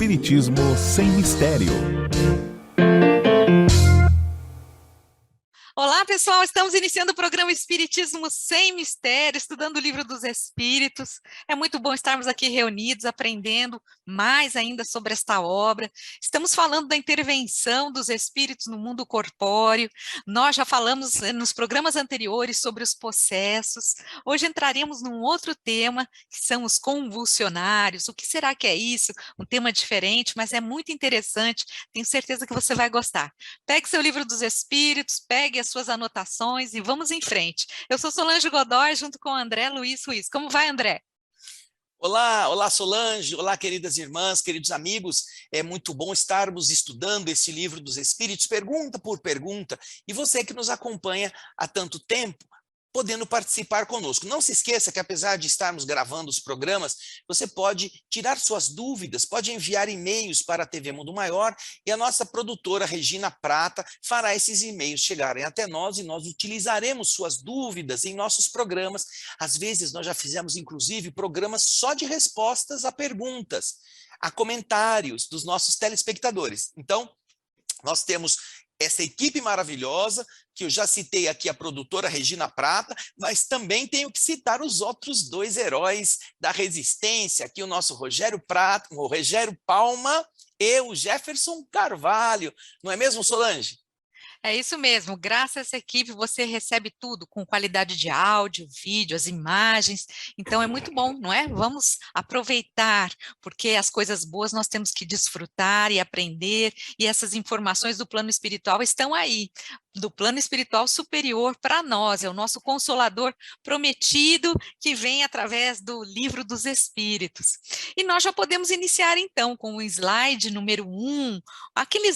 Espiritismo sem mistério. Olá, pessoal! Estamos iniciando o programa Espiritismo Sem Mistério, estudando o Livro dos Espíritos. É muito bom estarmos aqui reunidos, aprendendo mais ainda sobre esta obra. Estamos falando da intervenção dos espíritos no mundo corpóreo. Nós já falamos nos programas anteriores sobre os possessos. Hoje entraremos num outro tema, que são os convulsionários. O que será que é isso? Um tema diferente, mas é muito interessante. Tenho certeza que você vai gostar. Pegue seu Livro dos Espíritos, pegue as suas anotações e vamos em frente. Eu sou Solange Godoy, junto com o André Luiz Ruiz. Como vai, André? Olá, olá Solange, olá queridas irmãs, queridos amigos, é muito bom estarmos estudando esse livro dos Espíritos, pergunta por pergunta, e você que nos acompanha há tanto tempo, podendo participar conosco. Não se esqueça que apesar de estarmos gravando os programas, você pode tirar suas dúvidas, pode enviar e-mails para a TV Mundo Maior e a nossa produtora Regina Prata fará esses e-mails chegarem até nós e nós utilizaremos suas dúvidas em nossos programas. Às vezes nós já fizemos inclusive programas só de respostas a perguntas, a comentários dos nossos telespectadores. Então, nós temos essa equipe maravilhosa, que eu já citei aqui a produtora Regina Prata, mas também tenho que citar os outros dois heróis da resistência, aqui o nosso Rogério Prata, o Rogério Palma e o Jefferson Carvalho. Não é mesmo, Solange? É isso mesmo, graças a essa equipe você recebe tudo com qualidade de áudio, vídeo, as imagens, então é muito bom, não é? Vamos aproveitar, porque as coisas boas nós temos que desfrutar e aprender, e essas informações do plano espiritual estão aí, do plano espiritual superior para nós, é o nosso consolador prometido que vem através do Livro dos Espíritos. E nós já podemos iniciar então com o slide número 1, aquele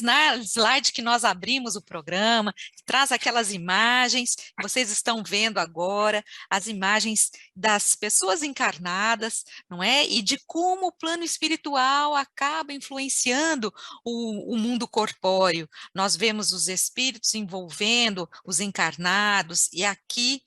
slide que nós abrimos o programa, que traz aquelas imagens, que vocês estão vendo agora, as imagens das pessoas encarnadas, não é? E de como o plano espiritual acaba influenciando o mundo corpóreo. Nós vemos os espíritos envolvendo os encarnados, e aqui,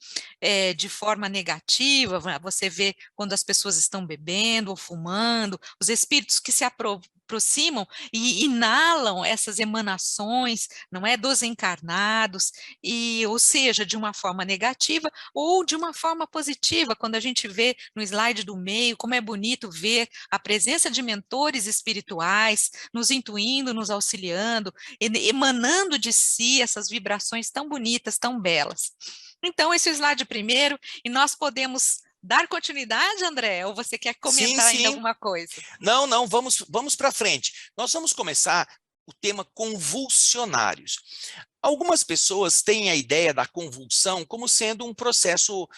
de forma negativa, você vê quando as pessoas estão bebendo ou fumando, os espíritos que se aproximam e inalam essas emanações, não é, dos encarnados, e, ou seja, de uma forma negativa ou de uma forma positiva, quando a gente vê no slide do meio, como é bonito ver a presença de mentores espirituais, nos intuindo, nos auxiliando, emanando de si essas vibrações tão bonitas, tão belas. Então, esse é o slide primeiro, e nós podemos dar continuidade, André, ou você quer Sim, comentar ainda sim. alguma coisa? Não, vamos para frente. Nós vamos começar o tema convulsionários. Algumas pessoas têm a ideia da convulsão como sendo um processo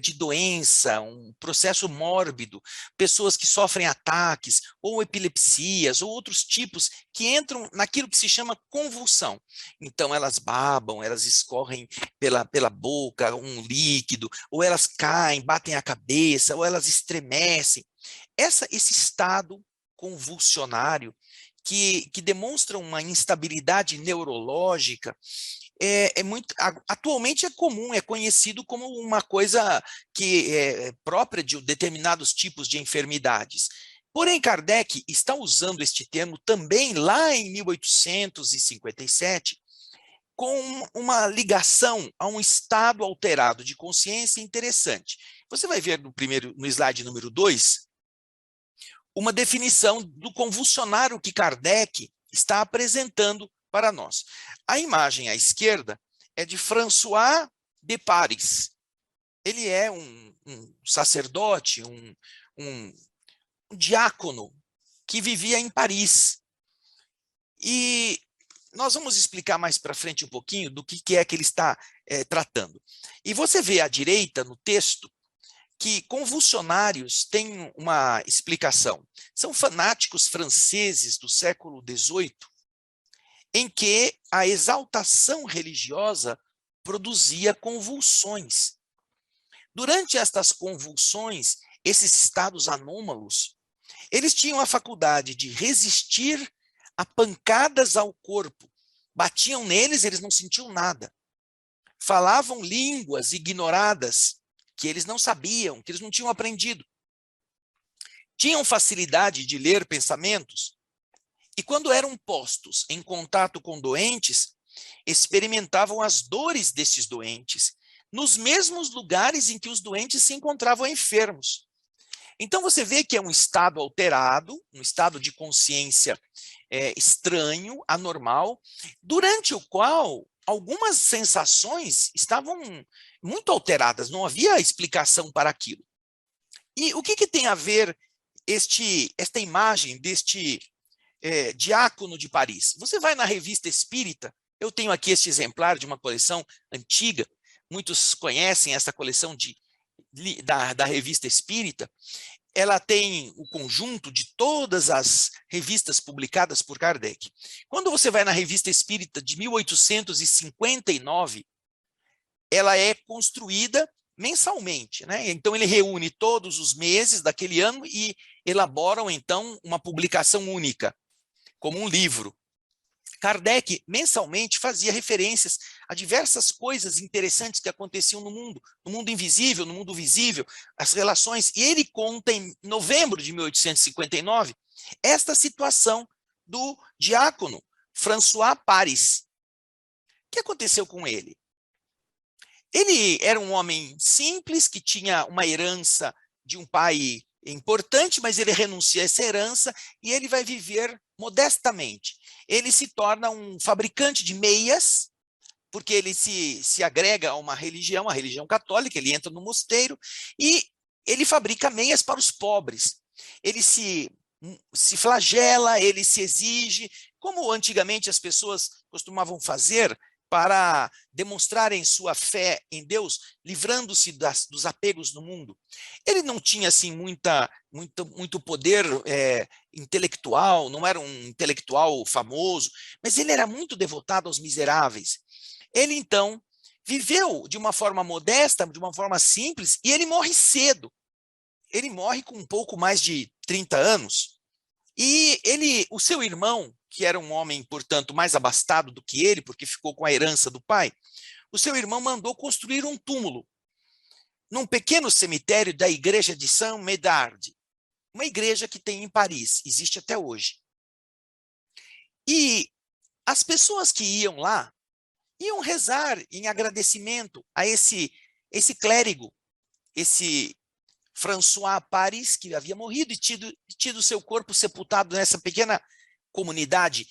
de doença, um processo mórbido, pessoas que sofrem ataques, ou epilepsias, ou outros tipos que entram naquilo que se chama convulsão. Então elas babam, elas escorrem pela boca um líquido, ou elas caem, batem a cabeça, ou elas estremecem. Esse estado convulsionário que demonstra uma instabilidade neurológica, atualmente é comum, é conhecido como uma coisa que é própria de determinados tipos de enfermidades. Porém, Kardec está usando este termo também lá em 1857, com uma ligação a um estado alterado de consciência interessante. Você vai ver no slide número 2, uma definição do convulsionário que Kardec está apresentando para nós. A imagem à esquerda é de François de Paris. Ele é um sacerdote, um diácono que vivia em Paris. E nós vamos explicar mais para frente um pouquinho do que é que ele está tratando. E você vê à direita, no texto, que convulsionários têm uma explicação. São fanáticos franceses do século XVIII, em que a exaltação religiosa produzia convulsões. Durante estas convulsões, esses estados anômalos, eles tinham a faculdade de resistir a pancadas ao corpo. Batiam neles, eles não sentiam nada. Falavam línguas ignoradas, que eles não sabiam, que eles não tinham aprendido. Tinham facilidade de ler pensamentos, e quando eram postos em contato com doentes, experimentavam as dores destes doentes, nos mesmos lugares em que os doentes se encontravam enfermos. Então você vê que é um estado alterado, um estado de consciência estranho, anormal, durante o qual algumas sensações estavam muito alteradas, não havia explicação para aquilo. E o que tem a ver esta imagem deste diácono de Paris? Você vai na Revista Espírita, eu tenho aqui este exemplar de uma coleção antiga, muitos conhecem essa coleção da Revista Espírita. Ela tem o conjunto de todas as revistas publicadas por Kardec. Quando você vai na Revista Espírita de 1859, ela é construída mensalmente, né? Então ele reúne todos os meses daquele ano e elaboram então uma publicação única, como um livro. Kardec mensalmente fazia referências a diversas coisas interessantes que aconteciam no mundo invisível, no mundo visível, as relações, e ele conta em novembro de 1859 esta situação do diácono François Paris. O que aconteceu com ele? Ele era um homem simples, que tinha uma herança de um pai importante, mas ele renuncia a essa herança e ele vai viver modestamente. Ele se torna um fabricante de meias, porque ele se agrega a uma religião católica, ele entra no mosteiro e ele fabrica meias para os pobres. Ele se flagela, ele se exige, como antigamente as pessoas costumavam fazer para demonstrarem sua fé em Deus, livrando-se dos apegos no mundo. Ele não tinha assim muito poder intelectual, não era um intelectual famoso, mas ele era muito devotado aos miseráveis. Ele então viveu de uma forma modesta, de uma forma simples, e ele morre cedo. Ele morre com um pouco mais de 30 anos. E o seu irmão, que era um homem, portanto, mais abastado do que ele, porque ficou com a herança do pai, o seu irmão mandou construir um túmulo num pequeno cemitério da igreja de Saint-Médard, uma igreja que tem em Paris, existe até hoje. E as pessoas que iam lá iam rezar em agradecimento a esse clérigo, esse François Paris, que havia morrido e tido seu corpo sepultado nessa pequena comunidade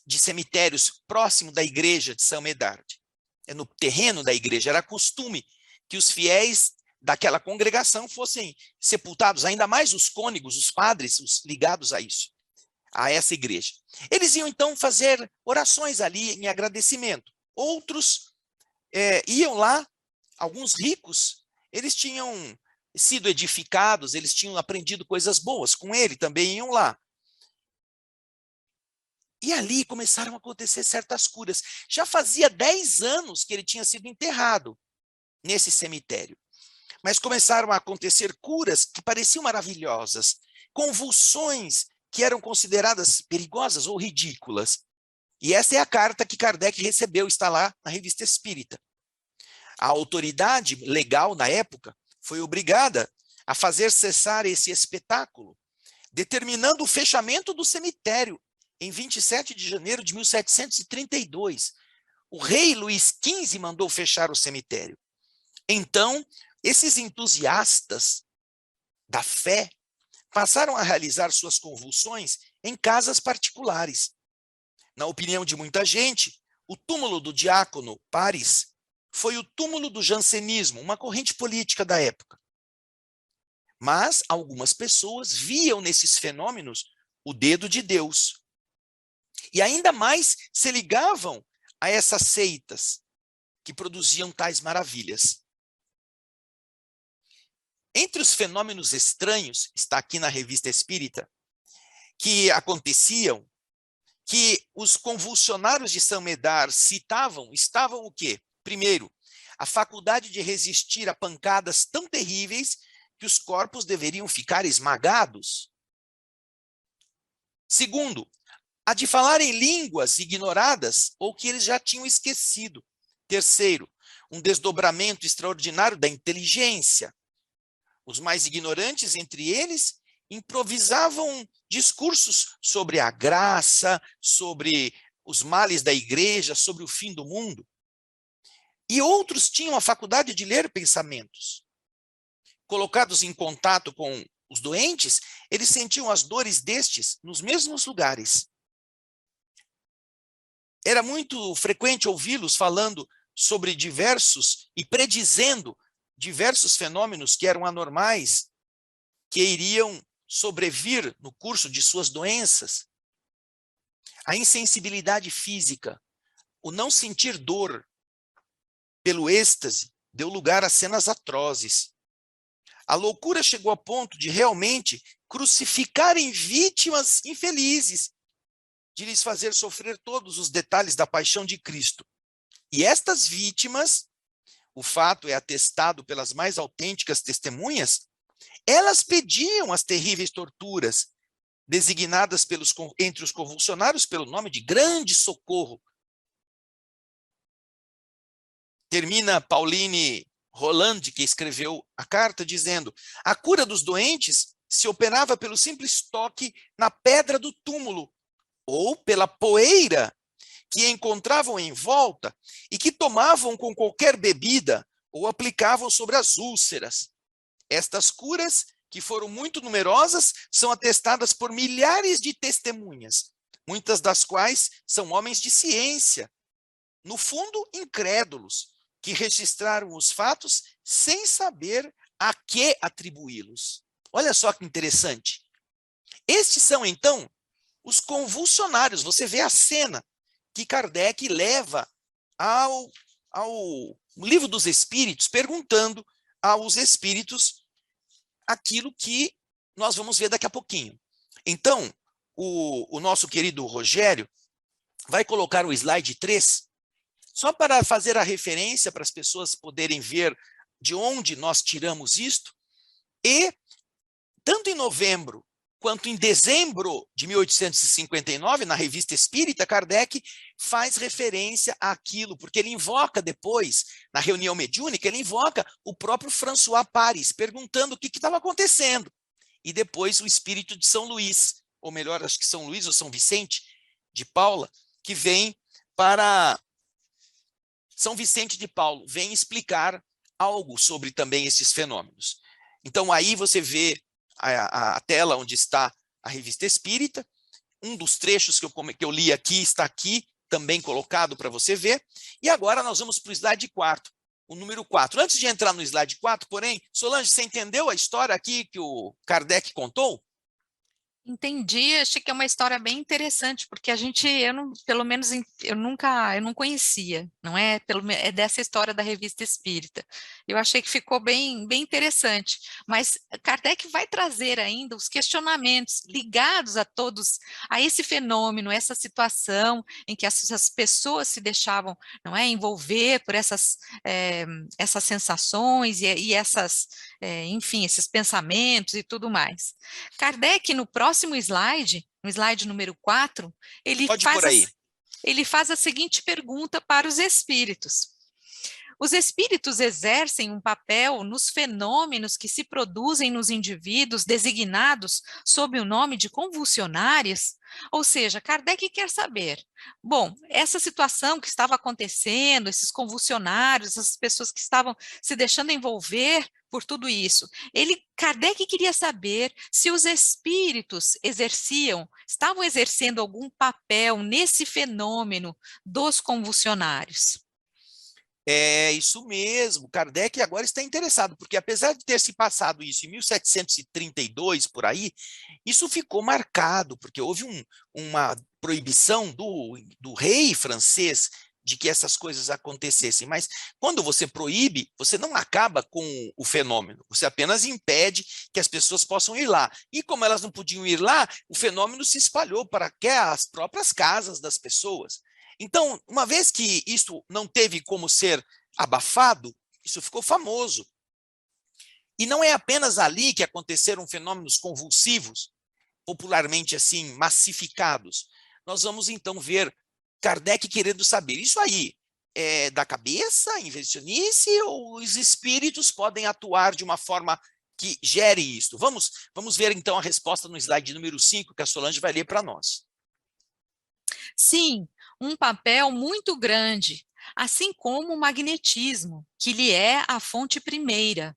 de cemitérios próximo da igreja de Saint-Médard. No terreno da igreja, era costume que os fiéis daquela congregação fossem sepultados, ainda mais os cônegos, os padres, os ligados a isso, a essa igreja. Eles iam então fazer orações ali em agradecimento. Outros iam lá, alguns ricos, eles tinham sido edificados, eles tinham aprendido coisas boas com ele, também iam lá. E ali começaram a acontecer certas curas. Já fazia 10 anos que ele tinha sido enterrado nesse cemitério. Mas começaram a acontecer curas que pareciam maravilhosas, convulsões que eram consideradas perigosas ou ridículas. E essa é a carta que Kardec recebeu, está lá na Revista Espírita. A autoridade legal na época foi obrigada a fazer cessar esse espetáculo, determinando o fechamento do cemitério em 27 de janeiro de 1732. O rei Luís XV mandou fechar o cemitério. Então, esses entusiastas da fé passaram a realizar suas convulsões em casas particulares. Na opinião de muita gente, o túmulo do diácono Paris foi o túmulo do jansenismo, uma corrente política da época. Mas algumas pessoas viam nesses fenômenos o dedo de Deus. E ainda mais se ligavam a essas seitas que produziam tais maravilhas. Entre os fenômenos estranhos, está aqui na Revista Espírita, que aconteciam, que os convulsionários de Saint-Médard estavam o quê? Primeiro, a faculdade de resistir a pancadas tão terríveis que os corpos deveriam ficar esmagados. Segundo, a de falar em línguas ignoradas ou que eles já tinham esquecido. Terceiro, um desdobramento extraordinário da inteligência. Os mais ignorantes entre eles improvisavam discursos sobre a graça, sobre os males da igreja, sobre o fim do mundo. E outros tinham a faculdade de ler pensamentos. Colocados em contato com os doentes, eles sentiam as dores destes nos mesmos lugares. Era muito frequente ouvi-los falando sobre diversos e predizendo diversos fenômenos que eram anormais, que iriam sobrevir no curso de suas doenças. A insensibilidade física, o não sentir dor pelo êxtase, deu lugar a cenas atrozes. A loucura chegou a ponto de realmente crucificarem vítimas infelizes, de lhes fazer sofrer todos os detalhes da paixão de Cristo. E estas vítimas, o fato é atestado pelas mais autênticas testemunhas, elas pediam as terríveis torturas, designadas entre os convulsionários pelo nome de grande socorro. Termina Pauline Rolland, que escreveu a carta, dizendo: a cura dos doentes se operava pelo simples toque na pedra do túmulo, ou pela poeira que encontravam em volta e que tomavam com qualquer bebida ou aplicavam sobre as úlceras. Estas curas, que foram muito numerosas, são atestadas por milhares de testemunhas, muitas das quais são homens de ciência, no fundo incrédulos, que registraram os fatos sem saber a que atribuí-los. Olha só que interessante. Estes são, então, os convulsionários. Você vê a cena que Kardec leva ao Livro dos Espíritos, perguntando aos espíritos aquilo que nós vamos ver daqui a pouquinho. Então, o nosso querido Rogério vai colocar o slide 3, só para fazer a referência para as pessoas poderem ver de onde nós tiramos isto. E, tanto em novembro quanto em dezembro de 1859, na Revista Espírita, Kardec faz referência àquilo, porque ele invoca depois, na reunião mediúnica, ele invoca o próprio François Paris, perguntando o que estava acontecendo. E depois o espírito de São Luís, ou melhor, acho que São Luís ou São Vicente de Paula, que vem para São Vicente de Paulo, vem explicar algo sobre também esses fenômenos. Então aí você vê a tela onde está a Revista Espírita, um dos trechos que eu li aqui está aqui, também colocado para você ver, e agora nós vamos para o slide 4, o número 4. Antes de entrar no slide 4, porém, Solange, você entendeu a história aqui que o Kardec contou? Entendi, achei que é uma história bem interessante, porque pelo menos eu não conhecia, não é? É dessa história da Revista Espírita. Eu achei que ficou bem interessante, mas Kardec vai trazer ainda os questionamentos ligados a esse fenômeno, essa situação em que essas pessoas se deixavam, não é, envolver por essas sensações e enfim, esses pensamentos e tudo mais. Kardec, no próximo slide, no slide número 4, Pode ir por aí. ele faz a seguinte pergunta para os espíritos. Os espíritos exercem um papel nos fenômenos que se produzem nos indivíduos designados sob o nome de convulsionários? Ou seja, Kardec quer saber, bom, essa situação que estava acontecendo, esses convulsionários, essas pessoas que estavam se deixando envolver por tudo isso, Kardec queria saber se os espíritos estavam exercendo algum papel nesse fenômeno dos convulsionários. É isso mesmo, Kardec agora está interessado, porque apesar de ter se passado isso em 1732, por aí, isso ficou marcado, porque houve uma proibição do rei francês de que essas coisas acontecessem. Mas quando você proíbe, você não acaba com o fenômeno, você apenas impede que as pessoas possam ir lá. E como elas não podiam ir lá, o fenômeno se espalhou para as próprias casas das pessoas. Então, uma vez que isso não teve como ser abafado, isso ficou famoso. E não é apenas ali que aconteceram fenômenos convulsivos, popularmente assim, massificados. Nós vamos então ver Kardec querendo saber, isso aí é da cabeça, invencionice, ou os espíritos podem atuar de uma forma que gere isso? Vamos ver, então, a resposta no slide número 5, que a Solange vai ler para nós. Sim, um papel muito grande, assim como o magnetismo, que lhe é a fonte primeira.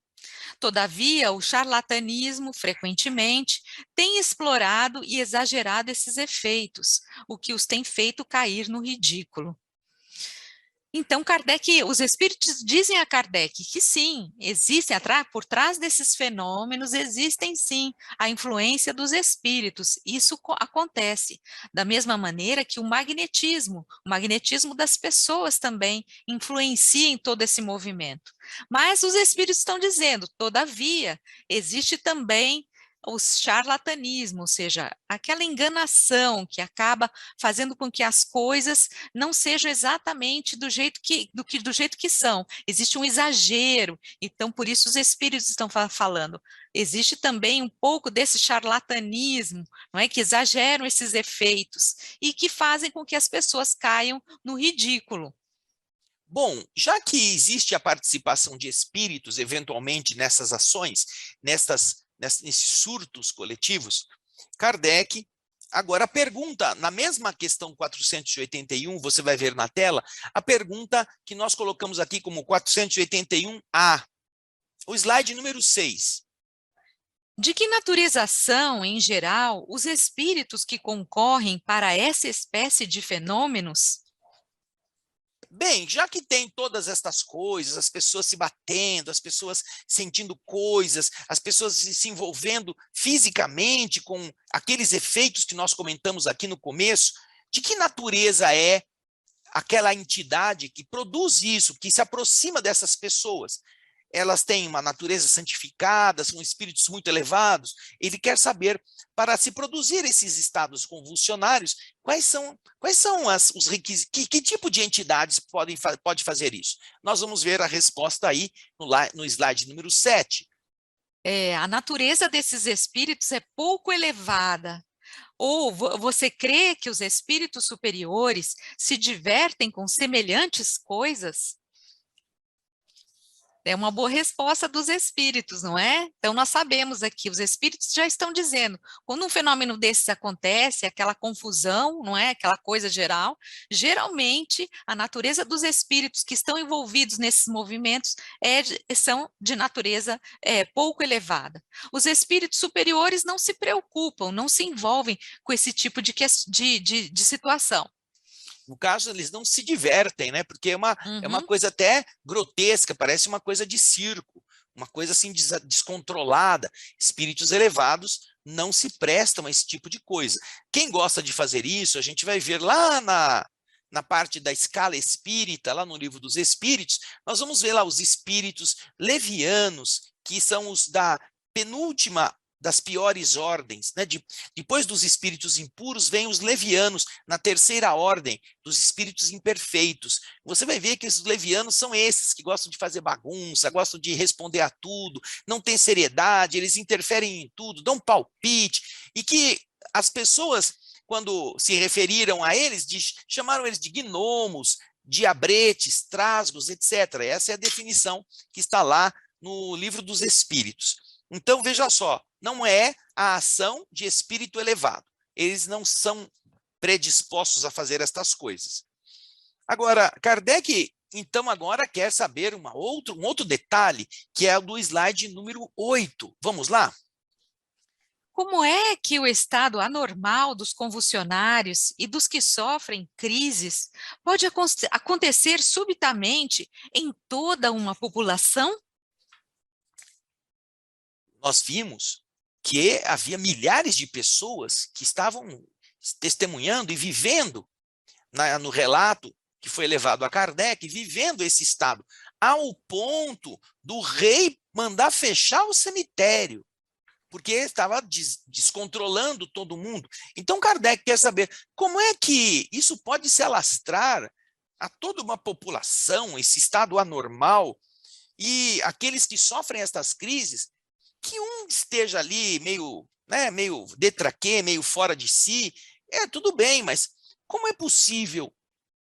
Todavia, o charlatanismo, frequentemente, tem explorado e exagerado esses efeitos, o que os tem feito cair no ridículo. Então, os espíritos dizem a Kardec que sim, existem, por trás desses fenômenos, existem sim a influência dos espíritos, isso acontece, da mesma maneira que o magnetismo das pessoas também influencia em todo esse movimento. Mas os espíritos estão dizendo, todavia, existe também o charlatanismo, ou seja, aquela enganação que acaba fazendo com que as coisas não sejam exatamente do jeito que são. Existe um exagero, então por isso os espíritos estão falando. Existe também um pouco desse charlatanismo, não é, que exageram esses efeitos e que fazem com que as pessoas caiam no ridículo. Bom, já que existe a participação de espíritos, eventualmente, nessas ações, nesses surtos coletivos, Kardec agora pergunta, na mesma questão 481, você vai ver na tela, a pergunta que nós colocamos aqui como 481A, o slide número 6. De que natureza são, em geral, os espíritos que concorrem para essa espécie de fenômenos? Bem, já que tem todas estas coisas, as pessoas se batendo, as pessoas sentindo coisas, as pessoas se envolvendo fisicamente com aqueles efeitos que nós comentamos aqui no começo, de que natureza é aquela entidade que produz isso, que se aproxima dessas pessoas? Elas têm uma natureza santificada, são espíritos muito elevados. Ele quer saber, para se produzir esses estados convulsionários, quais são os requisitos, que tipo de entidades pode fazer isso? Nós vamos ver a resposta aí no slide número 7. A natureza desses espíritos é pouco elevada. Ou você crê que os espíritos superiores se divertem com semelhantes coisas? É uma boa resposta dos espíritos, não é? Então, nós sabemos aqui, os espíritos já estão dizendo, quando um fenômeno desses acontece, aquela confusão, não é? Aquela coisa geral, geralmente, a natureza dos espíritos que estão envolvidos nesses movimentos são de natureza pouco elevada. Os espíritos superiores não se preocupam, não se envolvem com esse tipo de situação. No caso, eles não se divertem, né? Porque é uma coisa até grotesca, parece uma coisa de circo, uma coisa assim descontrolada. Espíritos elevados não se prestam a esse tipo de coisa. Quem gosta de fazer isso, a gente vai ver lá na parte da escala espírita, lá no Livro dos Espíritos, nós vamos ver lá os espíritos levianos, que são os da penúltima das piores ordens, né? Depois dos espíritos impuros, vem os levianos, na terceira ordem, dos espíritos imperfeitos. Você vai ver que esses levianos são esses que gostam de fazer bagunça, gostam de responder a tudo, não têm seriedade, eles interferem em tudo, dão palpite, e que as pessoas, quando se referiram a eles, chamaram eles de gnomos, diabretes, trasgos, etc. Essa é a definição que está lá no Livro dos Espíritos. Então, veja só, não é a ação de espírito elevado. Eles não são predispostos a fazer estas coisas. Agora, Kardec, então, agora quer saber um outro detalhe, que é o do slide número 8. Vamos lá? Como é que o estado anormal dos convulsionários e dos que sofrem crises pode acontecer subitamente em toda uma população? Nós vimos que havia milhares de pessoas que estavam testemunhando e vivendo no relato que foi levado a Kardec, vivendo esse estado, ao ponto do rei mandar fechar o cemitério, porque estava descontrolando todo mundo. Então, Kardec quer saber como é que isso pode se alastrar a toda uma população, esse estado anormal, e aqueles que sofrem estas crises, que um esteja ali meio detraquê, meio fora de si, tudo bem, mas como é possível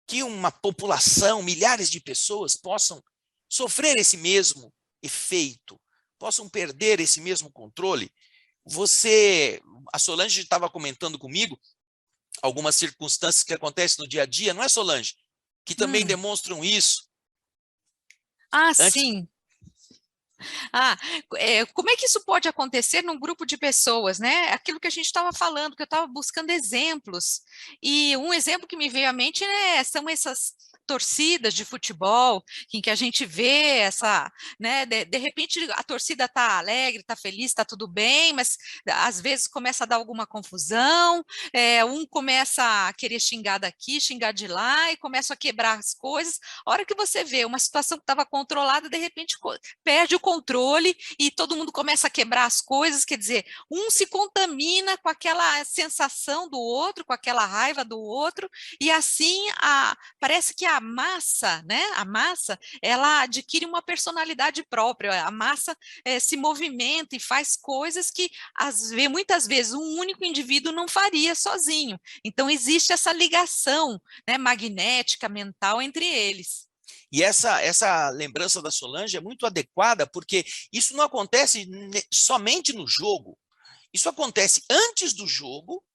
que uma população, milhares de pessoas, possam sofrer esse mesmo efeito, possam perder esse mesmo controle. A Solange estava comentando comigo algumas circunstâncias que acontecem no dia a dia, não é, Solange? Que também demonstram isso. Ah, Antes, sim. Como é que isso pode acontecer num grupo de pessoas, né? Aquilo que a gente estava falando, que eu estava buscando exemplos. E um exemplo que me veio à mente são essas torcidas de futebol, em que a gente vê essa, né? De repente a torcida está alegre, está feliz, está tudo bem, mas às vezes começa a dar alguma confusão, um começa a querer xingar daqui, xingar de lá, e começa a quebrar as coisas. A hora que você vê uma situação que estava controlada, de repente perde o controle e todo mundo começa a quebrar as coisas, quer dizer, um se contamina com aquela sensação do outro, com aquela raiva do outro, e assim parece que a massa, né, ela adquire uma personalidade própria, a massa se movimenta e faz coisas que muitas vezes um único indivíduo não faria sozinho. Então existe essa ligação, né, magnética, mental entre eles. e essa lembrança da Solange é muito adequada, porque isso não acontece somente no jogo. Isso acontece antes do jogo,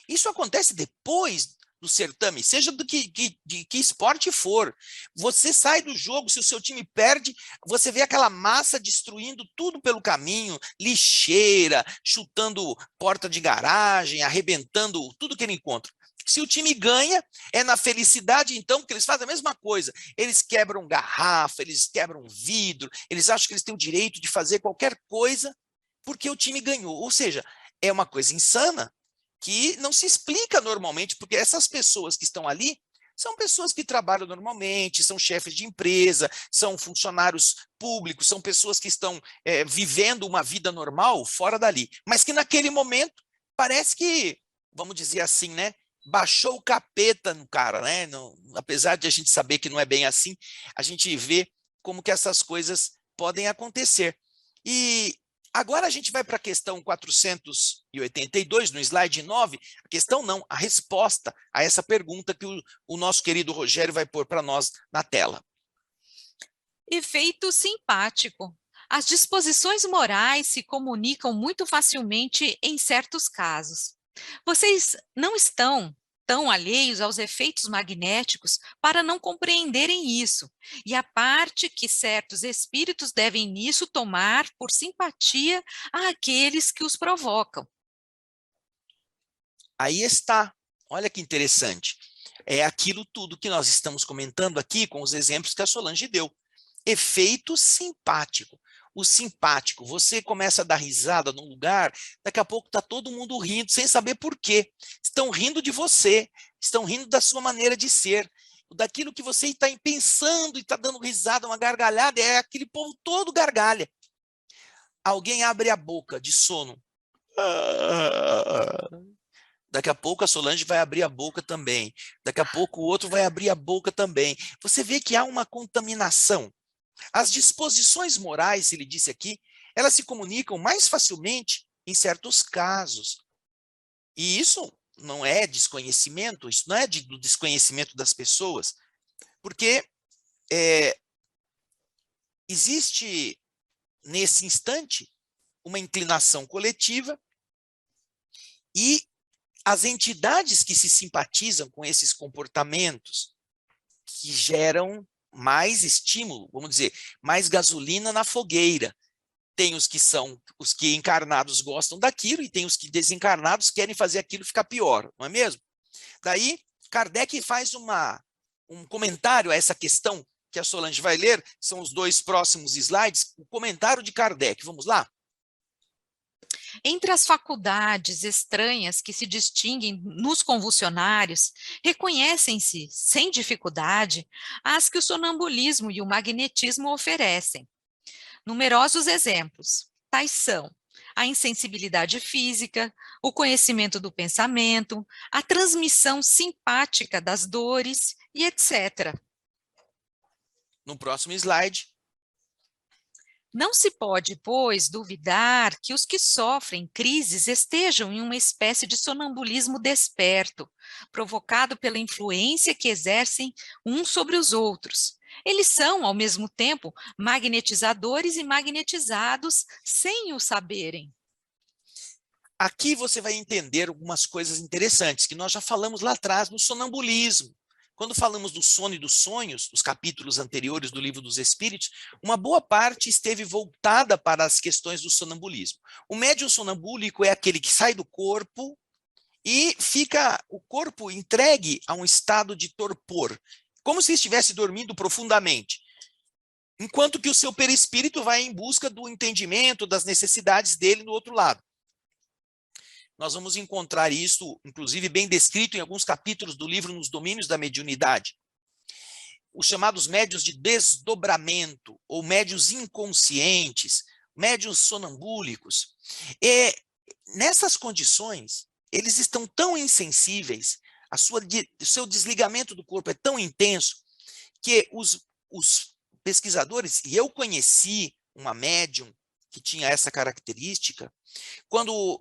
isso acontece depois do certame, seja de que esporte for. Você sai do jogo, se o seu time perde, você vê aquela massa destruindo tudo pelo caminho, lixeira, chutando porta de garagem, arrebentando tudo que ele encontra. Se o time ganha, é na felicidade, então, que eles fazem a mesma coisa. Eles quebram garrafa, eles quebram vidro, eles acham que eles têm o direito de fazer qualquer coisa porque o time ganhou. Ou seja, é uma coisa insana que não se explica normalmente, porque essas pessoas que estão ali são pessoas que trabalham normalmente, são chefes de empresa, são funcionários públicos, são pessoas que estão vivendo uma vida normal fora dali, mas que naquele momento parece que, vamos dizer assim, né, baixou o capeta no cara, né? Não, apesar de a gente saber que não é bem assim, a gente vê como que essas coisas podem acontecer. E agora a gente vai para a questão 482, no slide 9, a questão não, a resposta a essa pergunta que o nosso querido Rogério vai pôr para nós na tela. Efeito simpático. As disposições morais se comunicam muito facilmente em certos casos. Vocês não estão tão alheios aos efeitos magnéticos para não compreenderem isso, e a parte que certos espíritos devem nisso tomar por simpatia àqueles que os provocam. Aí está, olha que interessante. É aquilo tudo que nós estamos comentando aqui com os exemplos que a Solange deu. Efeito simpático. O simpático, você começa a dar risada num lugar, daqui a pouco está todo mundo rindo, sem saber por quê. Estão rindo de você, estão rindo da sua maneira de ser, daquilo que você está pensando e está dando risada, uma gargalhada, é aquele povo todo gargalha. Alguém abre a boca de sono. Daqui a pouco a Solange vai abrir a boca também. Daqui a pouco o outro vai abrir a boca também. Você vê que há uma contaminação. As disposições morais, ele disse aqui, elas se comunicam mais facilmente em certos casos. E isso não é desconhecimento, isso não é do desconhecimento das pessoas, porque existe, nesse instante, uma inclinação coletiva e as entidades que se simpatizam com esses comportamentos, que geram mais estímulo, vamos dizer, mais gasolina na fogueira. Tem os que encarnados gostam daquilo e tem os que desencarnados querem fazer aquilo ficar pior, não é mesmo? Daí, Kardec faz um comentário a essa questão que a Solange vai ler, são os dois próximos slides, o comentário de Kardec, vamos lá? Entre as faculdades estranhas que se distinguem nos convulsionários, reconhecem-se, sem dificuldade, as que o sonambulismo e o magnetismo oferecem. Numerosos exemplos, tais são a insensibilidade física, o conhecimento do pensamento, a transmissão simpática das dores e etc. No próximo slide. Não se pode, pois, duvidar que os que sofrem crises estejam em uma espécie de sonambulismo desperto, provocado pela influência que exercem uns sobre os outros, Eles são, ao mesmo tempo, magnetizadores e magnetizados sem o saberem. Aqui você vai entender algumas coisas interessantes, que nós já falamos lá atrás no sonambulismo. Quando falamos do sono e dos sonhos, os capítulos anteriores do Livro dos Espíritos, uma boa parte esteve voltada para as questões do sonambulismo. O médium sonambúlico é aquele que sai do corpo e fica o corpo entregue a um estado de torpor, como se estivesse dormindo profundamente, enquanto que o seu perispírito vai em busca do entendimento das necessidades dele no outro lado. Nós vamos encontrar isso, inclusive, bem descrito em alguns capítulos do livro Nos Domínios da Mediunidade. Os chamados médiuns de desdobramento, ou médiuns inconscientes, médiuns sonambúlicos. E nessas condições, eles estão tão insensíveis, o seu desligamento do corpo é tão intenso, que os pesquisadores, e eu conheci uma médium que tinha essa característica, quando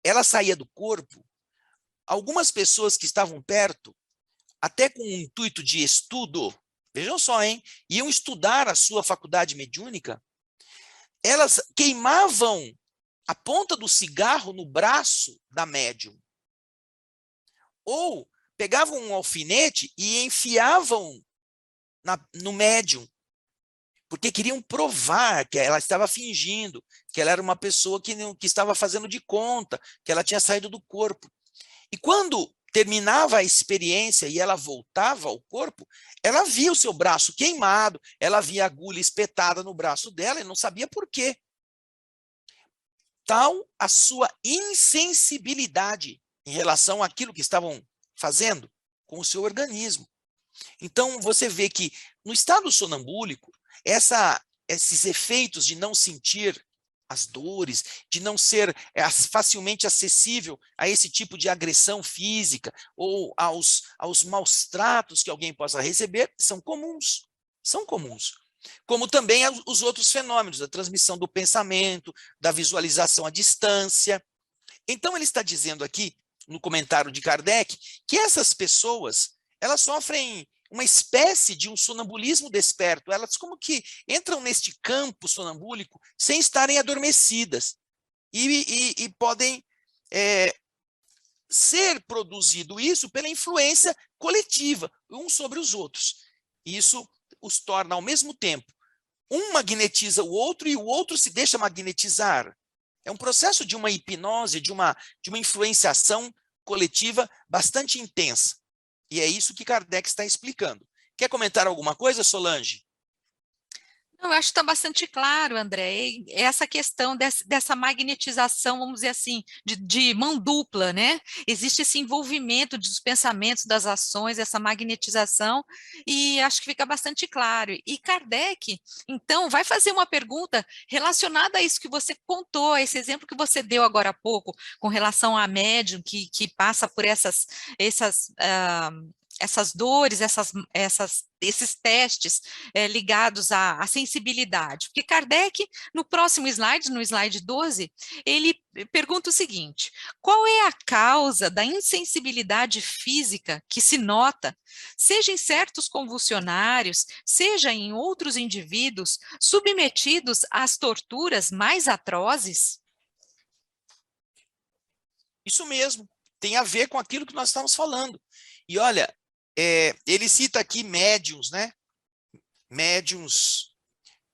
ela saía do corpo, algumas pessoas que estavam perto, até com o intuito de estudo, vejam só, hein, iam estudar a sua faculdade mediúnica, elas queimavam a ponta do cigarro no braço da médium. Ou pegavam um alfinete e enfiavam no médium, porque queriam provar que ela estava fingindo, que ela era uma pessoa que estava fazendo de conta, que ela tinha saído do corpo. E quando terminava a experiência e ela voltava ao corpo, ela via o seu braço queimado, ela via a agulha espetada no braço dela e não sabia por quê. Tal a sua insensibilidade em relação àquilo que estavam fazendo com o seu organismo. Então, você vê que no estado sonambúlico, esses efeitos de não sentir as dores, de não ser facilmente acessível a esse tipo de agressão física ou aos maus tratos que alguém possa receber, são comuns. São comuns. Como também os outros fenômenos, da transmissão do pensamento, da visualização à distância. Então, ele está dizendo aqui, no comentário de Kardec, que essas pessoas, elas sofrem uma espécie de um sonambulismo desperto. Elas como que entram neste campo sonambúlico sem estarem adormecidas. E podem ser produzido isso pela influência coletiva, uns sobre os outros. Isso os torna, ao mesmo tempo, um magnetiza o outro e o outro se deixa magnetizar. É um processo de uma hipnose, de uma influenciação coletiva bastante intensa. E é isso que Kardec está explicando. Quer comentar alguma coisa, Solange? Eu acho que está bastante claro, André, essa questão dessa magnetização, vamos dizer assim, de mão dupla, né? Existe esse envolvimento dos pensamentos, das ações, essa magnetização, e acho que fica bastante claro. E Kardec, então, vai fazer uma pergunta relacionada a isso que você contou, a esse exemplo que você deu agora há pouco, com relação à médium que passa por essas dores, esses testes ligados à sensibilidade. Porque Kardec, no próximo slide, no slide 12, ele pergunta o seguinte: qual é a causa da insensibilidade física que se nota, seja em certos convulsionários, seja em outros indivíduos submetidos às torturas mais atrozes? Isso mesmo, tem a ver com aquilo que nós estamos falando. E olha, ele cita aqui médiuns, né? Médiuns,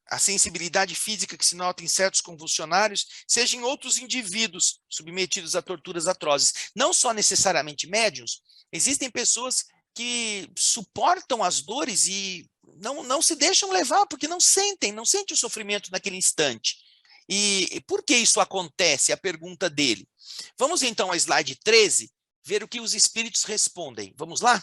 a sensibilidade física que se nota em certos convulsionários, seja em outros indivíduos submetidos a torturas atrozes. Não só necessariamente médiuns, existem pessoas que suportam as dores e não se deixam levar, porque não sentem o sofrimento naquele instante. E por que isso acontece? A pergunta dele. Vamos então ao slide 13, ver o que os espíritos respondem. Vamos lá?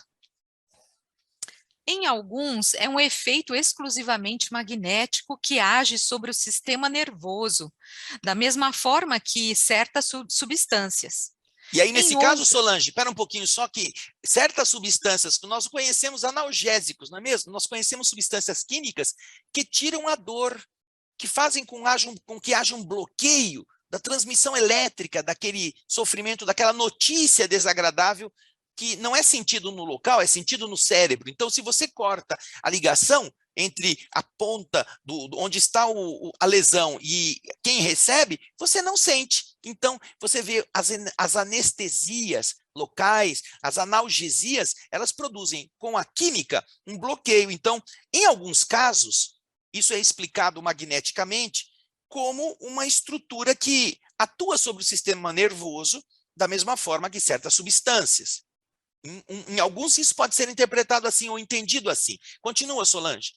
Em alguns, é um efeito exclusivamente magnético que age sobre o sistema nervoso, da mesma forma que certas substâncias. E aí, nesse caso, Solange, espera um pouquinho, só que certas substâncias, nós conhecemos analgésicos, não é mesmo? Nós conhecemos substâncias químicas que tiram a dor, que fazem com que haja um bloqueio da transmissão elétrica, daquele sofrimento, daquela notícia desagradável que não é sentido no local, é sentido no cérebro. Então, se você corta a ligação entre a ponta onde está a lesão e quem recebe, você não sente. Então, você vê as anestesias locais, as analgesias, elas produzem com a química um bloqueio. Então, em alguns casos, isso é explicado magneticamente como uma estrutura que atua sobre o sistema nervoso da mesma forma que certas substâncias. Em alguns, isso pode ser interpretado assim ou entendido assim. Continua, Solange.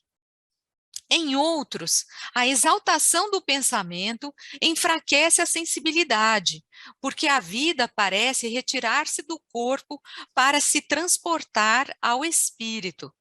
Em outros, a exaltação do pensamento enfraquece a sensibilidade, porque a vida parece retirar-se do corpo para se transportar ao espírito.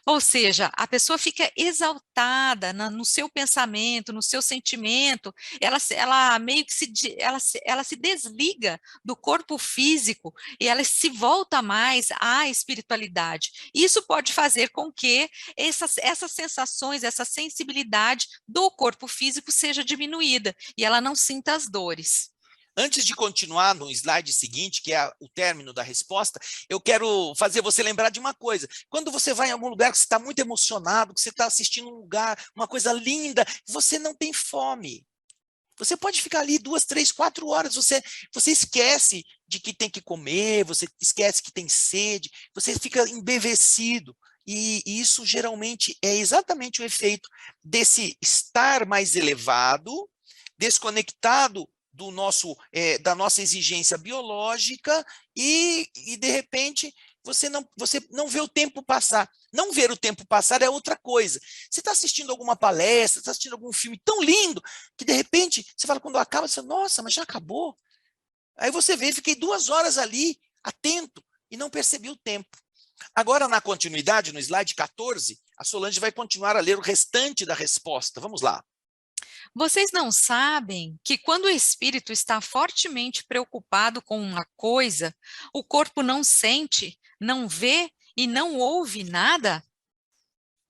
Ou seja, a pessoa fica exaltada no seu pensamento, no seu sentimento, ela meio que ela se desliga do corpo físico e ela se volta mais à espiritualidade. Isso pode fazer com que essas sensações, essa sensibilidade do corpo físico seja diminuída e ela não sinta as dores. Antes de continuar no slide seguinte, que é o término da resposta, eu quero fazer você lembrar de uma coisa. Quando você vai em algum lugar que você está muito emocionado, que você está assistindo um lugar, uma coisa linda, você não tem fome. Você pode ficar ali 2, 3, 4 horas, você esquece de que tem que comer, você esquece que tem sede, você fica embevecido. E isso geralmente é exatamente o efeito desse estar mais elevado, desconectado da nossa exigência biológica e de repente, você não vê o tempo passar. Não ver o tempo passar é outra coisa. Você está assistindo alguma palestra, está assistindo algum filme tão lindo, que de repente, você fala, quando acaba, você fala, nossa, mas já acabou? Aí você vê, fiquei 2 horas ali, atento, e não percebi o tempo. Agora, na continuidade, no slide 14, a Solange vai continuar a ler o restante da resposta. Vamos lá. Vocês não sabem que quando o espírito está fortemente preocupado com uma coisa, o corpo não sente, não vê e não ouve nada?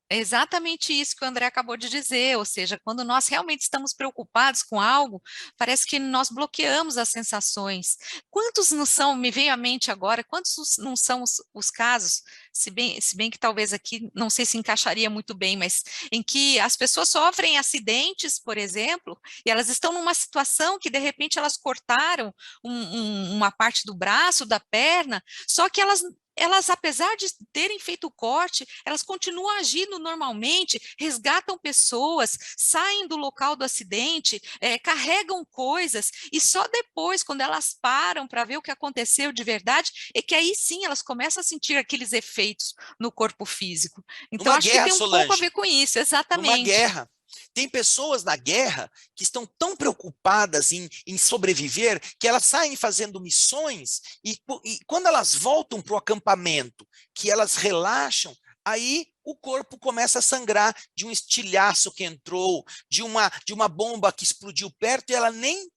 É exatamente isso que o André acabou de dizer, ou seja, quando nós realmente estamos preocupados com algo, parece que nós bloqueamos as sensações. Quantos não são, me veio à mente agora, quantos não são os casos, se bem que talvez aqui, não sei se encaixaria muito bem, mas em que as pessoas sofrem acidentes, por exemplo, e elas estão numa situação que de repente elas cortaram uma parte do braço, da perna, só que elas, apesar de terem feito o corte, elas continuam agindo normalmente, resgatam pessoas, saem do local do acidente, carregam coisas, e só depois, quando elas param para ver o que aconteceu de verdade, é que aí sim elas começam a sentir aqueles efeitos no corpo físico. Então, Numa acho que guerra, tem um pouco a Solange, ver com isso, numa exatamente. guerra. Tem pessoas na guerra que estão tão preocupadas em sobreviver que elas saem fazendo missões e quando elas voltam para o acampamento, que elas relaxam, aí o corpo começa a sangrar de um estilhaço que entrou, de uma bomba que explodiu perto e ela nem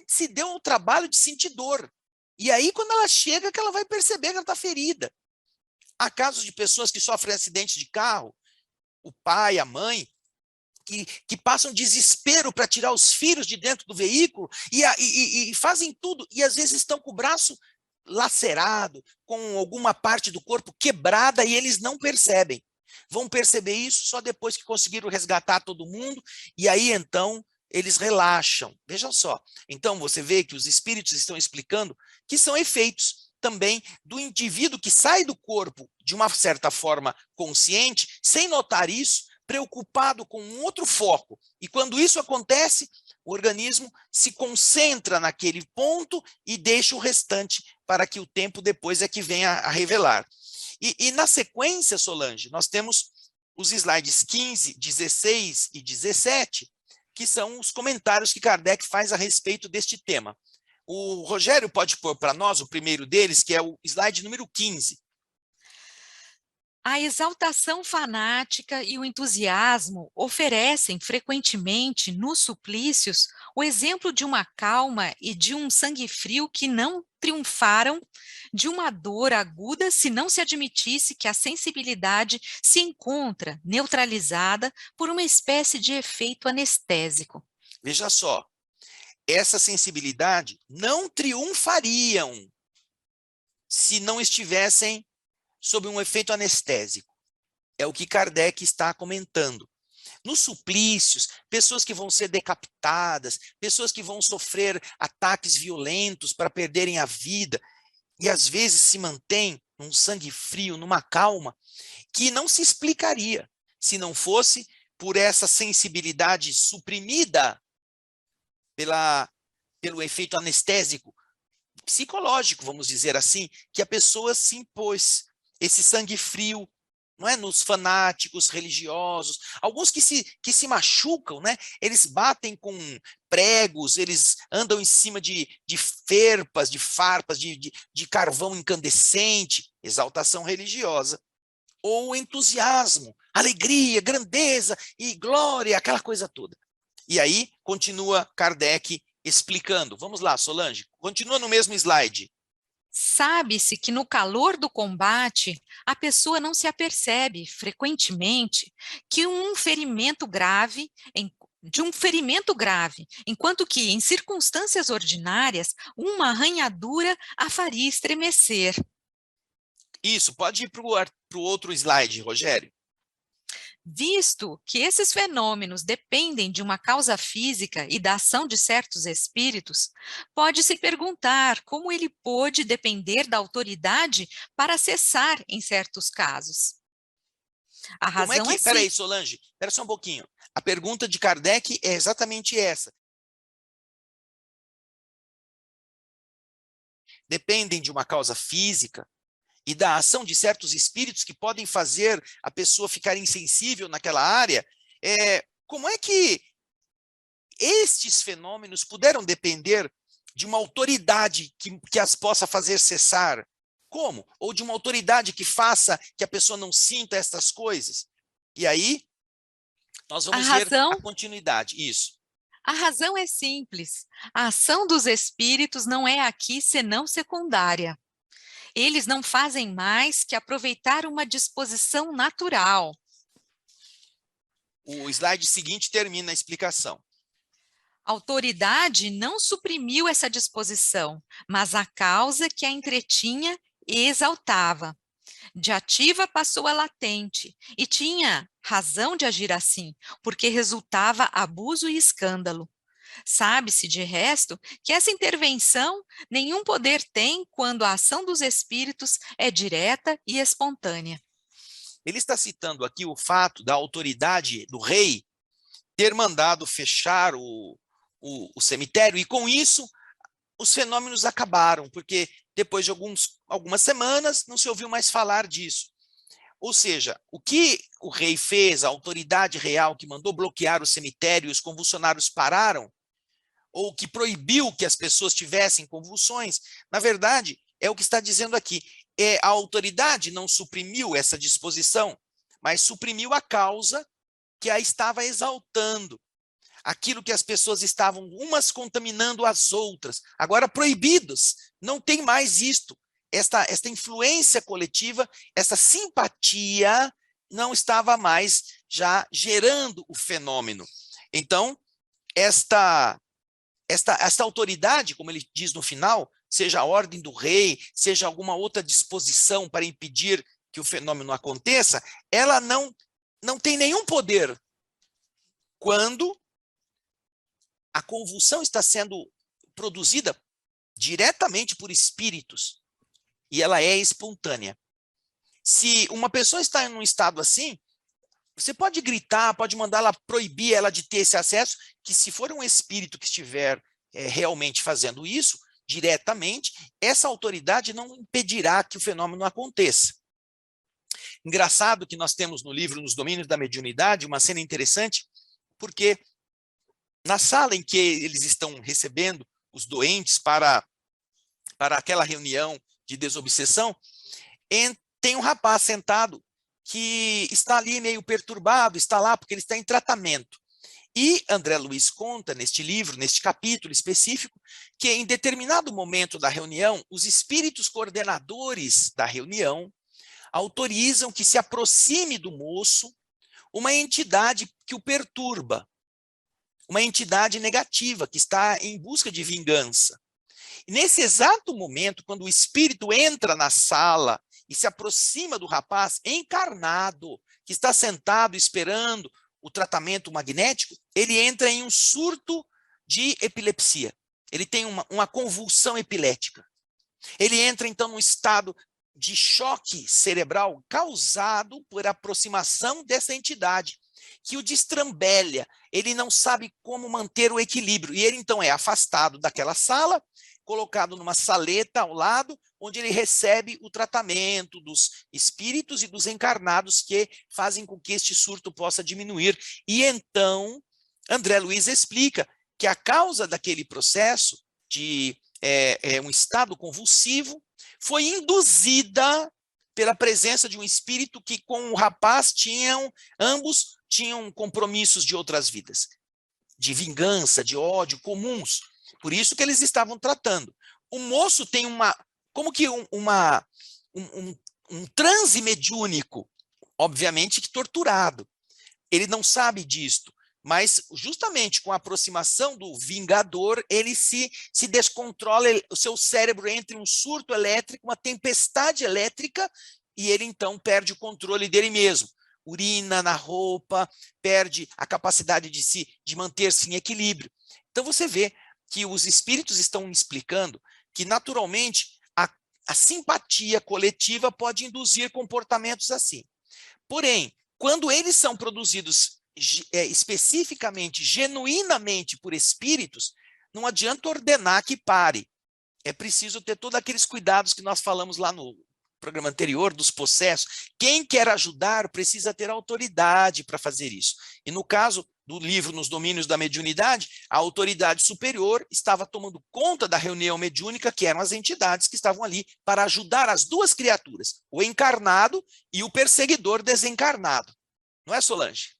se deu o trabalho de sentir dor. E aí, quando ela chega, que ela vai perceber que ela está ferida. Há casos de pessoas que sofrem acidentes de carro, o pai, a mãe, que passam desespero para tirar os filhos de dentro do veículo e fazem tudo, e às vezes estão com o braço lacerado, com alguma parte do corpo quebrada, e eles não percebem. Vão perceber isso só depois que conseguiram resgatar todo mundo, e aí então eles relaxam. Vejam só. Então você vê que os espíritos estão explicando que são efeitos também do indivíduo que sai do corpo de uma certa forma consciente, sem notar isso, preocupado com um outro foco. E quando isso acontece, o organismo se concentra naquele ponto e deixa o restante para que o tempo depois é que venha a revelar. E na sequência, Solange, nós temos os slides 15, 16 e 17, que são os comentários que Kardec faz a respeito deste tema. O Rogério pode pôr para nós o primeiro deles, que é o slide número 15. A exaltação fanática e o entusiasmo oferecem frequentemente nos suplícios o exemplo de uma calma e de um sangue frio que não triunfaram de uma dor aguda se não se admitisse que a sensibilidade se encontra neutralizada por uma espécie de efeito anestésico. Veja só, essa sensibilidade não triunfariam se não estivessem sob um efeito anestésico. É o que Kardec está comentando. Nos suplícios, pessoas que vão ser decapitadas, pessoas que vão sofrer ataques violentos para perderem a vida, e às vezes se mantém num sangue frio, numa calma, que não se explicaria se não fosse por essa sensibilidade suprimida pelo efeito anestésico psicológico, vamos dizer assim, que a pessoa se impôs. Esse sangue frio, não é, nos fanáticos religiosos, alguns que se machucam, né? Eles batem com pregos, eles andam em cima de ferpas, de farpas, de carvão incandescente, exaltação religiosa, ou entusiasmo, alegria, grandeza e glória, aquela coisa toda. E aí, continua Kardec explicando. Vamos lá, Solange, continua no mesmo slide. Sabe-se que no calor do combate, a pessoa não se apercebe, frequentemente, que de um ferimento grave, enquanto que, em circunstâncias ordinárias, uma arranhadura a faria estremecer. Isso, pode ir para o outro slide, Rogério. Visto que esses fenômenos dependem de uma causa física e da ação de certos espíritos, pode-se perguntar como ele pôde depender da autoridade para cessar em certos casos. A Como é razão que... é sim. Peraí, Solange, espera só um pouquinho. A pergunta de Kardec é exatamente essa. Dependem de uma causa física e da ação de certos espíritos que podem fazer a pessoa ficar insensível naquela área. Como é que estes fenômenos puderam depender de uma autoridade que as possa fazer cessar? Como? Ou de uma autoridade que faça que a pessoa não sinta estas coisas? E aí, nós vamos ver a continuidade. Isso. A razão é simples. A ação dos espíritos não é aqui senão secundária. Eles não fazem mais que aproveitar uma disposição natural. O slide seguinte termina a explicação. A autoridade não suprimiu essa disposição, mas a causa que a entretinha e exaltava. De ativa passou a latente, e tinha razão de agir assim, porque resultava abuso e escândalo. Sabe-se, de resto, que essa intervenção nenhum poder tem quando a ação dos espíritos é direta e espontânea. Ele está citando aqui o fato da autoridade do rei ter mandado fechar o cemitério, e com isso os fenômenos acabaram, porque depois de algumas semanas não se ouviu mais falar disso. Ou seja, o que o rei fez, a autoridade real que mandou bloquear o cemitério e os convulsionários pararam, ou que proibiu que as pessoas tivessem convulsões, na verdade, é o que está dizendo aqui. A autoridade não suprimiu essa disposição, mas suprimiu a causa que a estava exaltando. Aquilo que as pessoas estavam umas contaminando as outras, agora proibidos, não tem mais isto. Esta influência coletiva, essa simpatia não estava mais já gerando o fenômeno. Então, esta autoridade, como ele diz no final, seja a ordem do rei, seja alguma outra disposição para impedir que o fenômeno aconteça, ela não tem nenhum poder quando a convulsão está sendo produzida diretamente por espíritos e ela é espontânea. Se uma pessoa está em um estado assim, você pode gritar, pode mandá-la, proibir ela de ter esse acesso, que se for um espírito que estiver realmente fazendo isso, diretamente, essa autoridade não impedirá que o fenômeno aconteça. Engraçado que nós temos no livro, Nos Domínios da Mediunidade, uma cena interessante, porque na sala em que eles estão recebendo os doentes para aquela reunião de desobsessão, tem um rapaz sentado que está ali meio perturbado, está lá porque ele está em tratamento. E André Luiz conta neste livro, neste capítulo específico, que em determinado momento da reunião, os espíritos coordenadores da reunião autorizam que se aproxime do moço uma entidade que o perturba, uma entidade negativa que está em busca de vingança. Nesse exato momento, quando o espírito entra na sala e se aproxima do rapaz encarnado, que está sentado esperando o tratamento magnético, ele entra em um surto de epilepsia. Ele tem uma convulsão epilética. Ele entra, então, num estado de choque cerebral causado por aproximação dessa entidade, que o destrambelha. Ele não sabe como manter o equilíbrio. E ele, então, é afastado daquela sala, colocado numa saleta ao lado, onde ele recebe o tratamento dos espíritos e dos encarnados que fazem com que este surto possa diminuir. E então, André Luiz explica que a causa daquele processo de um estado convulsivo foi induzida pela presença de um espírito que com o rapaz ambos tinham compromissos de outras vidas, de vingança, de ódio comuns. Por isso que eles estavam tratando. O moço tem um transe mediúnico, obviamente que torturado. Ele não sabe disto, mas justamente com a aproximação do vingador, ele se descontrola, o seu cérebro entra em um surto elétrico, uma tempestade elétrica, e ele então perde o controle dele mesmo. Urina na roupa, perde a capacidade de manter-se em equilíbrio. Então você vê que os espíritos estão explicando que, naturalmente, a simpatia coletiva pode induzir comportamentos assim. Porém, quando eles são produzidos especificamente, genuinamente por espíritos, não adianta ordenar que pare. É preciso ter todos aqueles cuidados que nós falamos lá no programa anterior, dos possessos. Quem quer ajudar precisa ter autoridade para fazer isso. E no caso do livro Nos Domínios da Mediunidade, a autoridade superior estava tomando conta da reunião mediúnica, que eram as entidades que estavam ali para ajudar as duas criaturas, o encarnado e o perseguidor desencarnado. Não é, Solange?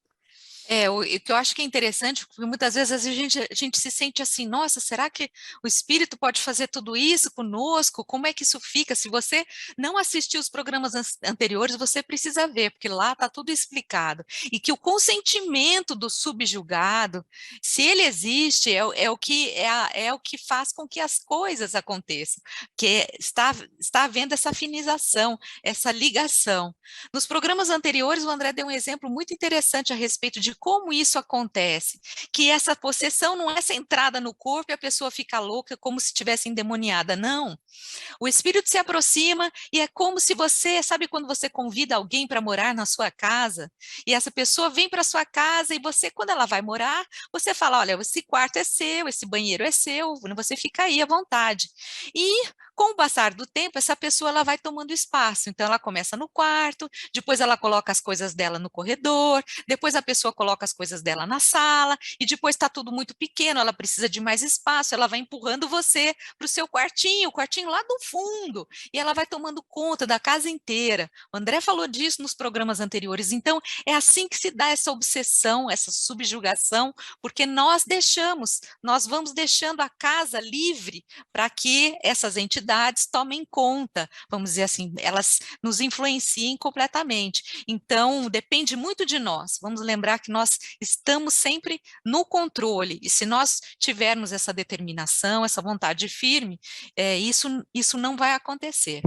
O que eu acho que é interessante, porque muitas vezes a gente se sente assim, nossa, será que o espírito pode fazer tudo isso conosco? Como é que isso fica? Se você não assistiu os programas anteriores, você precisa ver, porque lá está tudo explicado. E que o consentimento do subjugado, se ele existe, é o que faz com que as coisas aconteçam, que está havendo essa afinização, essa ligação. Nos programas anteriores, o André deu um exemplo muito interessante a respeito de como isso acontece, que essa possessão não é centrada no corpo e a pessoa fica louca como se estivesse endemoniada, não. O espírito se aproxima e é como se você, sabe quando você convida alguém para morar na sua casa, e essa pessoa vem para sua casa e você, quando ela vai morar, você fala, olha, esse quarto é seu, esse banheiro é seu, você fica aí à vontade. E com o passar do tempo, essa pessoa ela vai tomando espaço, então ela começa no quarto, depois ela coloca as coisas dela no corredor, depois a pessoa coloca as coisas dela na sala, e depois está tudo muito pequeno, ela precisa de mais espaço, ela vai empurrando você para o seu quartinho, o quartinho lá do fundo, e ela vai tomando conta da casa inteira. O André falou disso nos programas anteriores, então é assim que se dá essa obsessão, essa subjugação, porque nós vamos deixando a casa livre para que essas entidades tomem conta, vamos dizer assim, elas nos influenciem completamente. Então, depende muito de nós. Vamos lembrar que nós estamos sempre no controle, e se nós tivermos essa determinação, essa vontade firme, isso não vai acontecer.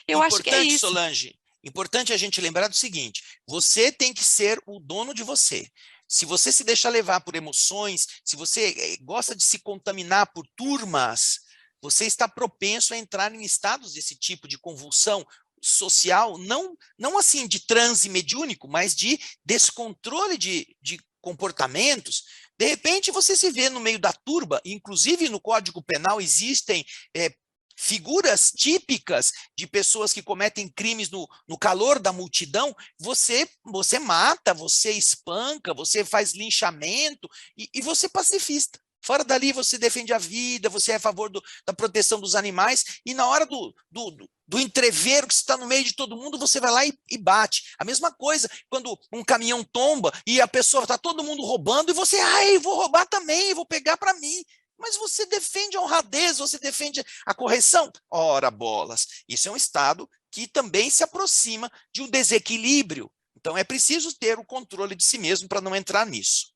Eu acho que é Importante, isso. Solange, importante a gente lembrar do seguinte, você tem que ser o dono de você. Se você se deixa levar por emoções, se você gosta de se contaminar por turmas, você está propenso a entrar em estados desse tipo de convulsão social, não assim de transe mediúnico, mas de descontrole de comportamentos. De repente você se vê no meio da turba, inclusive no Código Penal existem figuras típicas de pessoas que cometem crimes no calor da multidão. Você mata, você espanca, você faz linchamento e você é pacifista. Fora dali você defende a vida, você é a favor da proteção dos animais, e na hora do entrevero que você está no meio de todo mundo, você vai lá e bate. A mesma coisa quando um caminhão tomba e a pessoa está todo mundo roubando e você, vou roubar também, vou pegar para mim. Mas você defende a honradez, você defende a correção? Ora, bolas, isso é um estado que também se aproxima de um desequilíbrio. Então é preciso ter o controle de si mesmo para não entrar nisso.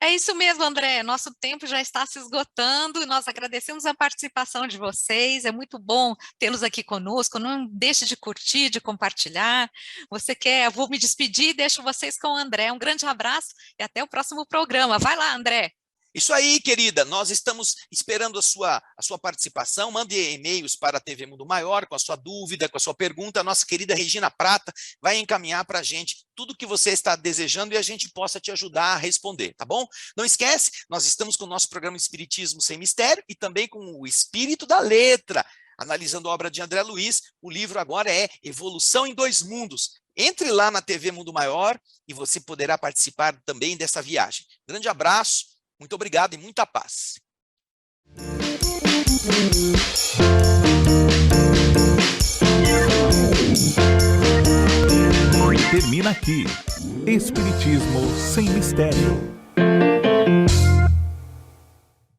É isso mesmo, André. Nosso tempo já está se esgotando e nós agradecemos a participação de vocês. É muito bom tê-los aqui conosco. Não deixe de curtir, de compartilhar. Você quer? Eu vou me despedir e deixo vocês com o André. Um grande abraço e até o próximo programa. Vai lá, André. Isso aí, querida, nós estamos esperando a sua participação. Mande e-mails para a TV Mundo Maior com a sua dúvida, com a sua pergunta. A nossa querida Regina Prata vai encaminhar para a gente tudo o que você está desejando e a gente possa te ajudar a responder, tá bom? Não esquece, nós estamos com o nosso programa Espiritismo Sem Mistério e também com o Espírito da Letra, analisando a obra de André Luiz. O livro agora é Evolução em Dois Mundos. Entre lá na TV Mundo Maior e você poderá participar também dessa viagem. Grande abraço. Muito obrigado e muita paz. Termina aqui. Espiritismo Sem Mistério.